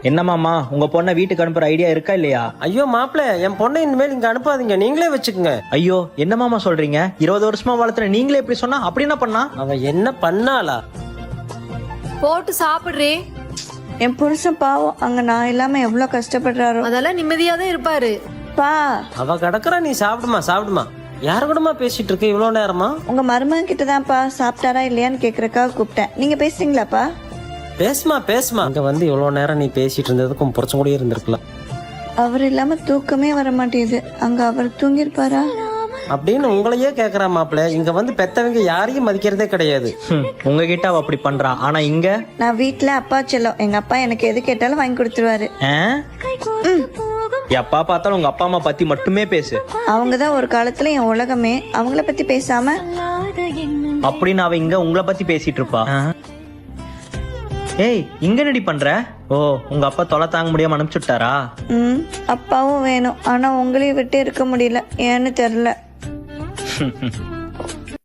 என்ன மாமா, உங்க பொண்ணை வீட்டுக்கு அனுப்புற ஐடியா இருக்கா இல்லையா? ஐயோ மாப்பிள்ள, என் பொண்ணை இனிமேல் இங்க அனுப்பாதீங்க, நீங்களே வச்சுக்கோங்க. ஐயோ என்ன மாமா சொல்றீங்க? 20 வருஷமா வளர்த்துற நீங்களே இப்படி சொன்னா அப்படி என்ன பண்ணா? அவ என்ன பண்ணாளா? போட்டு சாப்பிடுறே. என் புருஷன் பாவம் அங்க நான் இல்லாம எவ்வளவு கஷ்டப்படுறாரோ. அதெல்லாம் நிம்மதியா தான் இருப்பாரு. பா, அவ கிடக்குறா, நீ சாப்பிடுமா சாப்பிடுமா. யாரு கூடமா பேசிட்டு இருக்க இவ்வளவு நேரமா? உங்க மருமகன் கிட்ட தான்ப்பா சாப்பிட்டாரா இல்லையான்னு கேக்குறக்காக கூப்பிட்டேன். நீங்க பேசுறீங்களாப்பா? பேசுமா பேசுமா. இங்க வந்து இவ்வளவு நேரம் நீ பேசிட்டு இருந்ததுக்கும் புறச்ச கூடயே இருந்திருக்கலாம். அவர் இல்லாம தூக்கமே வர மாட்டேங்குது. அங்க அவர் தூங்கிருப்பாரா அப்படின்னு உங்களையே கேக்குறா மாப்பிள்ள. இங்க வந்து பெத்தவங்க யாரையும் மதிக்கிறதே கிடையாது. உங்ககிட்ட அவ அப்படி பண்றா, ஆனா இங்க நான் வீட்டுல அப்பா செல்லம். எங்க அப்பா எனக்கு எது கேட்டாலும் வாங்கி கொடுத்துருவாரு. எப்பா பார்த்தாலும் உங்க அப்பா அம்மா பத்தி மட்டுமே பேசு. அவங்கதான் ஒரு காலத்துல என் உலகமே. அவங்கள பத்தி பேசாம அப்படின்னு அவ இங்க உங்களை பத்தி பேசிட்டு இருப்பா. ஏய், இங்க என்னடி பண்ற? ஓ, உங்க அப்பா தொலை தாங்க முடியாம அனுப்பிச்சுட்டாரா? அப்பாவும் வேணும், ஆனா உங்களையும் விட்டு இருக்க முடியல. ஏன்னு தெரியல.